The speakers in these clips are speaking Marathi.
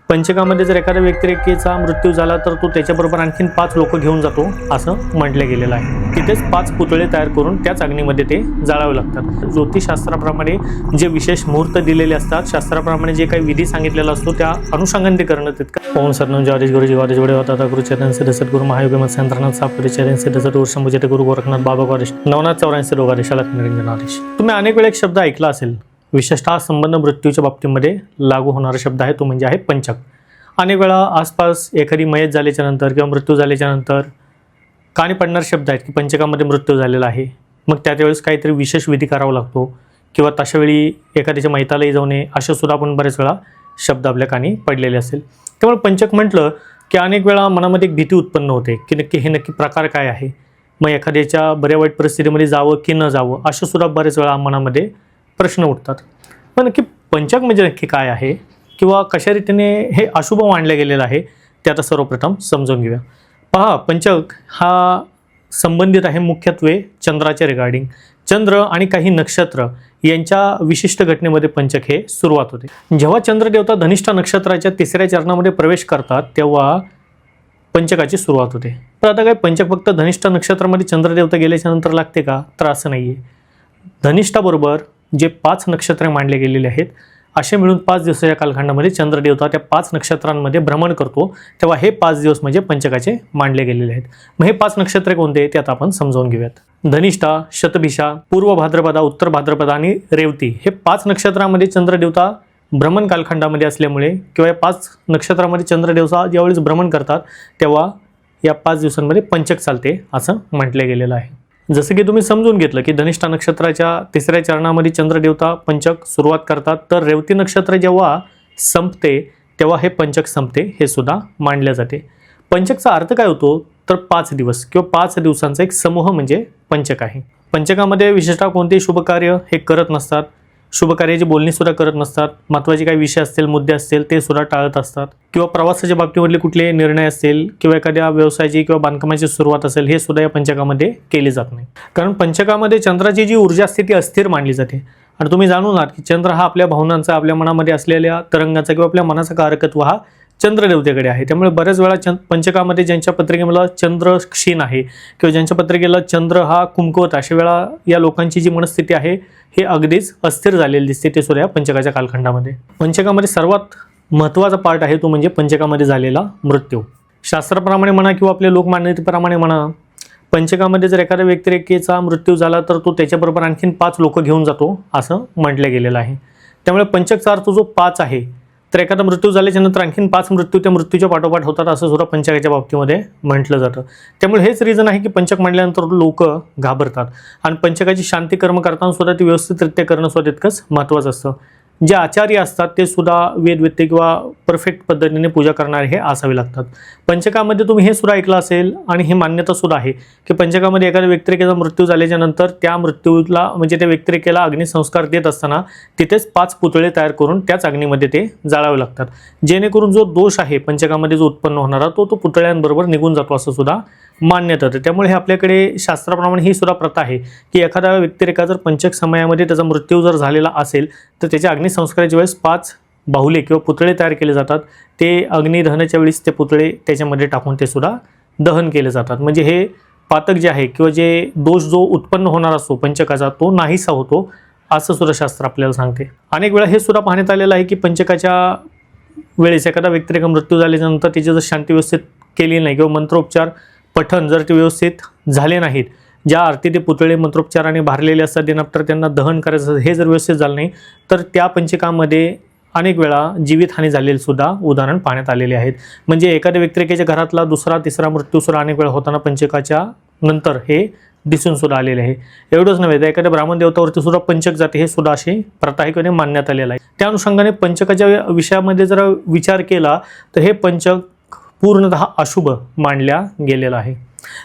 पंचकामध्ये जर एखाद्या व्यक्तिरेखेचा मृत्यू झाला तर तो त्याच्याबरोबर आणखीन 5 लोक घेऊन जातो असं म्हटलं गेलेलं आहे। तिथेच 5 पुतळे तयार करून त्याच अग्नीमध्ये ते जाळावे लागतात। ज्योतिषशास्त्राप्रमाणे जे विशेष मुहूर्त दिलेले असतात, शास्त्राप्रमाणे जे काही विधी सांगितलेला असतो त्या अनुषंगाने ते करणं तितकं। ओम सरनम जवारीश गुरुजी वारीश वडे होता गुरु चरण सिद्ध सद्गुरु महायोगी मत संतनाथ सापुरी चरण सिद्ध सद्गुरु शंभूजते गुरु गोरखनाथ बाबा वारीश नवनाथ 84 रोगारीश अलख निरंजन वारीश। तुम्ही अनेक वेळा एक शब्द ऐकला असेल, विशेषतः संबंध मृत्यूच्या बाबतीमध्ये लागू होणारा शब्द आहे, तो म्हणजे आहे पंचक। अनेक वेळा आसपास एखादी मयत झाल्याच्या नंतर किंवा मृत्यू झाल्याच्या नंतर कानी पडणारे शब्द आहेत की पंचकामध्ये मृत्यू झालेला आहे, मग त्यावेळेस काहीतरी विशेष विधी करावा लागतो किंवा तशा वेळी एखाद्याच्या मैतालाही जाऊ नये, अशा सुद्धा आपण बरेच वेळा शब्द आपल्या कानी पडलेले असेल। त्यामुळे पंचक म्हटलं की अनेक वेळा मनामध्ये एक भीती उत्पन्न होते की नक्की प्रकार काय आहे, मग एखाद्याच्या बऱ्या वाईट परिस्थितीमध्ये जावं की न जावं, अशा सुद्धा बरेच वेळा मनामध्ये प्रश्न उठतात। पण नक्की पंचक म्हणजे नक्की काय आहे किंवा कशा रीतीने हे अशुभ मानलं गेलेलं आहे ते आता सर्वप्रथम समजून घेऊया। पहा, पंचक हा संबंधित आहे मुख्यत्वे चंद्राच्या रिगार्डिंग। चंद्र आणि काही नक्षत्र यांच्या विशिष्ट घटनेमध्ये पंचक हे सुरुवात होते। जेव्हा चंद्रदेवता धनिष्ठा नक्षत्राच्या 3ऱ्या चरणामध्ये प्रवेश करतात तेव्हा पंचकाची सुरुवात होते। तर आता काय पंचक फक्त धनिष्ठा नक्षत्रामध्ये चंद्रदेवता गेल्याच्या नंतर लागते का? तर असं नाही आहे। धनिष्ठाबरोबर जे 5 नक्षत्रे मांडले गेलेले आहेत असे मिळून 5 दिवसाच्या कालखंडामध्ये चंद्रदेवता त्या 5 नक्षत्रांमध्ये भ्रमण करतो, तेव्हा हे 5 दिवस म्हणजे पंचकाचे मांडले गेलेले आहेत। मग हे 5 नक्षत्रे कोणते ते आता आपण समजावून घेऊयात। धनिष्ठा, शतभिषा, पूर्व भाद्रपदा, उत्तर भाद्रपदा आणि रेवती हे 5 नक्षत्रामध्ये चंद्रदेवता भ्रमण कालखंडामध्ये असल्यामुळे किंवा या 5 नक्षत्रामध्ये चंद्रदेवता ज्यावेळेस भ्रमण करतात तेव्हा या 5 दिवसांमध्ये पंचक चालते असं म्हटलं गेलेलं आहे। जसं की तुम्ही समजून घेतलं की धनिष्ठा नक्षत्राच्या 3ऱ्या चरणामध्ये चंद्रदेवता पंचक सुरुवात करतात, तर रेवती नक्षत्र जेव्हा संपते तेव्हा हे पंचक संपते हे सुद्धा मानले जाते। पंचकचा अर्थ काय होतो तर 5 दिवस किंवा 5 दिवसांचा एक समूह म्हणजे पंचक आहे। पंचकामध्ये विशेषतः कोणतेही शुभकार्य हे करत नसतात, शुभकार्याची बोलणी सुद्धा करत नसतात, महत्त्वाचे काही विषय असतील, मुद्दे असतील ते सुद्धा टाळत असतात, किंवा प्रवासाच्या बाबतीमधले कुठले निर्णय असतील किंवा एखाद्या व्यवसायाची किंवा बांधकामाची सुरुवात असेल हे सुद्धा या पंचकामध्ये केली जात नाही। कारण पंचकामध्ये चंद्राची जी ऊर्जा असते ती अस्थिर मानली जाते। आणि तुम्ही जाणून आहात की चंद्र हा आपल्या भावनांचा, आपल्या मनामध्ये असलेल्या तरंगाचा किंवा आपल्या मनाचा कारकत्व हा चंद्रदेवतेकडे आहे। त्यामुळे बऱ्याच वेळा पंचकामध्ये ज्यांच्या पत्रिकेला चंद्र क्षीण आहे किंवा ज्यांच्या पत्रिकेला चंद्र हा कुंकवत, अशा वेळा या लोकांची जी मनस्थिती आहे हे अगदीच अस्थिर झालेली दिसते ते सुद्धा पंचकाच्या कालखंडामध्ये। पंचकामध्ये सर्वात महत्त्वाचा पार्ट आहे तो म्हणजे पंचकामध्ये झालेला मृत्यू। शास्त्राप्रमाणे म्हणा किंवा आपल्या लोकमान्यतेप्रमाणे म्हणा, पंचकामध्ये जर एखाद्या व्यक्तिरेखेचा मृत्यू झाला तर तो त्याच्याबरोबर आणखीन 5 लोक घेऊन जातो असं म्हटलं गेलेलं आहे। त्यामुळे पंचकचा अर्थ जो 5 आहे, तर एखादा मृत्यू झाल्याच्या नंतर आणखीन 5 मृत्यू त्या मृत्यूच्या पाठोपाठ होतात असं सुद्धा पंचकाच्या बाबतीमध्ये म्हटलं जातं। त्यामुळे हेच रिझन आहे की पंचक म्हटल्यानंतर लोक घाबरतात आणि पंचकाची शांती कर्म करताना सुद्धा ती व्यवस्थितरित्या करणं सुद्धा तितकंच महत्त्वाचं असतं। जे आचार्य असतात ते सुद्धा वेदवेत्ते किंवा परफेक्ट पद्धतीने पूजा करणारे हे असावे लागतात। पंचकामध्ये तुम्ही हे सुद्धा ऐकलं असेल आणि ही मान्यता सुद्धा आहे की पंचकामध्ये एखाद्या व्यक्तिरेखेचा मृत्यू झाल्याच्या नंतर त्या मृत्यूला म्हणजे त्या व्यक्तिरेखेला अग्निसंस्कार देत असताना तिथेच 5 पुतळे तयार करून त्याच अग्नीमध्ये ते जाळावे लागतात, जेणेकरून जो दोष आहे पंचकामध्ये जो उत्पन्न होणारा तो पुतळ्यांबरोबर निघून जातो असं सुद्धा मान्यता होते। त्यामुळे हे आपल्याकडे शास्त्राप्रमाणे ही सुद्धा प्रथा आहे की एखाद्या व्यक्तिरेखा जर पंचक समयामध्ये त्याचा मृत्यू जर झालेला असेल तर त्याच्या अग्निसंस्काराच्या वेळेस 5 बाहुले किंवा पुतळे तयार केले जातात। ते अग्निदहनाच्या वेळेस ते पुतळे त्याच्यामध्ये टाकून ते सुद्धा दहन केले जातात। म्हणजे हे पातक जे आहे किंवा जे दोष जो उत्पन्न होणार असतो पंचकाचा तो नाहीसा होतो असं सुद्धा शास्त्र आपल्याला सांगते। अनेक वेळा हे सुद्धा पाहण्यात आलेलं आहे की पंचकाच्या वेळेस एखादा व्यक्तिरेखा मृत्यू झाल्यानंतर त्याची जर शांती व्यवस्थित केली नाही किंवा मंत्रोपचार पठण जर ते व्यवस्थित झाले नाहीत, ज्या अर्थी ते पुतळे मंत्रोपचाराने भरलेले असतात त्यानंतर त्यांना दहन करायचं असतं, हे जर व्यवस्थित झालं नाही तर त्या पंचकामध्ये अनेक वेळा जीवितहानी झालेली सुद्धा उदाहरण पाहण्यात आलेले आहेत। म्हणजे एखाद्या व्यक्तिरेखेच्या घरातला 2रा 3रा मृत्यू सुद्धा अनेक वेळा होताना पंचकाच्या नंतर हे दिसून सुद्धा आलेले आहे। एवढंच नव्हे तर एखाद्या ब्राह्मण देवतावरती सुद्धा पंचक जाते हे सुद्धा अशी प्रथा आहे किंवा मान्यता आलेलं आहे। त्या अनुषंगाने पंचकाच्या विषयामध्ये जर विचार केला तर हे पंचक पूर्णतः अशुभ मानल्या गेलेला आहे।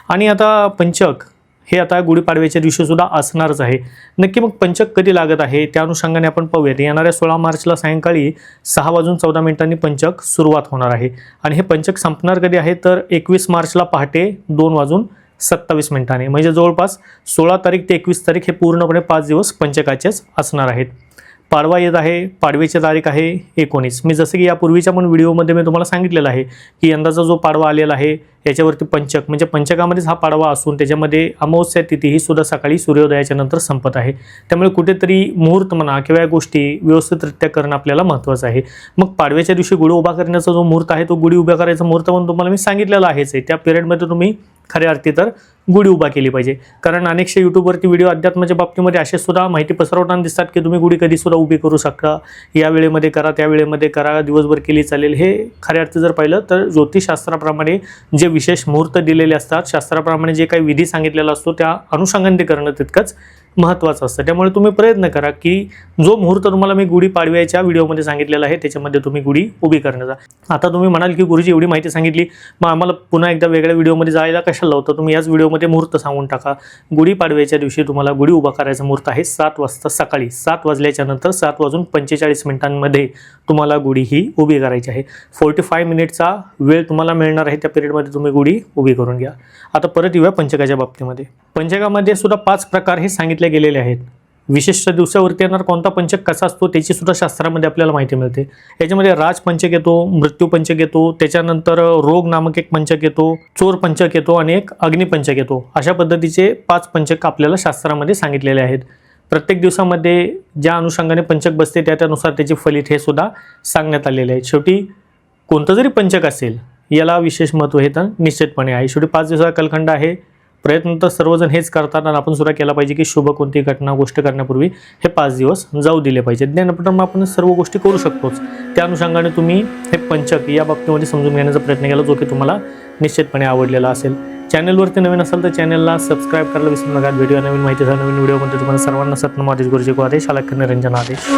आणि आता पंचक हे आता गुढीपाडव्याच्या दिवशी सुद्धा असणारच आहे। नक्की मग पंचक कधी लागत आहे त्या अनुषंगाने आपण पाहूयात। येणाऱ्या 16 मार्चला सायंकाळी 6:14 पंचक सुरुवात होणार आहे आणि हे पंचक संपणार कधी आहे तर 21 मार्चला पहाटे 2:27 म्हणजे जवळपास 16 तारीख ते 21 तारीख हे पूर्णपणे 5 दिवस पंचकाचेच असणार आहेत। पाडवा येत आहे, पाडव्याची तारीख आहे 19. मी जसं की यापूर्वीच्या पण व्हिडिओमध्ये मी तुम्हाला सांगितलेलं आहे की यंदाचा जो पाडवा आलेला आहे याच्यावरती पंचक म्हणजे पंचकामध्येच हा पाडवा असून त्याच्यामध्ये अमावस्या तिथी ही सुद्धा सकाळी सूर्योदयाच्या नंतर संपत आहे. त्यामुळे कुठेतरी मुहूर्त म्हणा किंवा या गोष्टी व्यवस्थितरित्या करणं आपल्याला महत्त्वाचं आहे. मग पाडव्याच्या दिवशी गुढी उभा करण्याचा जो मुहूर्त आहे तो गुढी उभा करायचा मुहूर्त पण तुम्हाला मी सांगितलेला आहेच आहे. त्या पिरियडमध्ये तुम्ही खऱ्या अर्थी तर गुढी उभा केली पाहिजे. कारण अनेकशे यूट्यूबवरती व्हिडिओ अध्यात्माच्या बाबतीमध्ये असे सुद्धा माहिती पसरवताना दिसतात की तुम्ही गुढी कधी सुद्धा उभी करू शकता, या वेळेमध्ये करा, त्या वेळेमध्ये करा, दिवसभर केली चालेल. हे खऱ्या अर्थी जर पाहिलं तर ज्योतिषशास्त्राप्रमाणे जे विशेष मुहूर्त दिलेले असतात, शास्त्राप्रमाणे जे काही विधी सांगितलेला असतो त्या अनुषंगाने ते करणं तितकंच महत्त्वाचं असतं. त्यामुळे तुम्ही प्रयत्न करा की जो मुहूर्त तुम्हाला मी गुढी पाडव्याच्या व्हिडिओमध्ये सांगितलेला आहे त्याच्यामध्ये तुम्ही गुढी उभी करण्याचा. आता तुम्ही म्हणाल की गुरुजी एवढी माहिती सांगितली मग आम्हाला पुन्हा एकदा वेगळ्या व्हिडिओमध्ये जायला कशाला लावतं, तुम्ही याच व्हिडिओमध्ये मुहूर्त सांगून टाका. गुढी पाडव्याच्या दिवशी तुम्हाला गुढी उभा करायचा मुहूर्त आहे 7 वाजता सकाळी. 7 वाजल्याच्या नंतर 7:45 तुम्हाला गुढी ही उभी करायची आहे. 45 मिनिटचा वेळ तुम्हाला मिळणार आहे. त्या पिरियडमध्ये तुम्ही गुढी उभी करून घ्या. आता परत येऊया पंचकाच्या बाबतीमध्ये. पंचकामध्ये सुद्धा 5 प्रकार हे सांगितले गेलेले आहेत. विशिष्ट दिवसावरती येणार कोणता पंचक कसा असतो त्याची सुद्धा शास्त्रामध्ये आपल्याला माहिती मिळते. याच्यामध्ये राज पंचक येतो, मृत्यू पंचक येतो, त्याच्यानंतर रोग नामक एक पंचक येतो, चोर पंचक येतो आणि एक अग्निपंचक येतो. अशा पद्धतीचे 5 पंचक आपल्याला शास्त्रामध्ये सांगितलेले आहेत. प्रत्येक दिवसामध्ये ज्या अनुषंगाने पंचक बसते त्यानुसार त्याची फलित हे सुद्धा सांगण्यात आलेले आहे. शेवटी कोणतं जरी पंचक असेल याला विशेष महत्त्व हे तर निश्चितपणे आहे. शेवटी 5 दिवसाचा कालखंड आहे. प्रयत्न तर सर्वजण हेच करतात आणि आपण सुद्धा केला पाहिजे की शुभ कोणती घटना गोष्ट करण्यापूर्वी हे 5 दिवस जाऊ दिले पाहिजे. ज्ञानपटन आपण सर्व गोष्टी करू शकतोच. त्या अनुषंगाने तुम्ही हे पंचक या बाबतीमध्ये समजून घेण्याचा प्रयत्न केला जो की तुम्हाला निश्चितपणे आवडलेला असेल. चॅनलवरती नवीन असाल तर चॅनलला सबस्क्राईब करायला विसरू नका. व्हिडिओ नवीन माहितीचा नवीन व्हिडिओमध्ये तुम्हाला सर्वांना सतनाम आदेश गुरुजी को आदेश अलख निरंजन आदेश.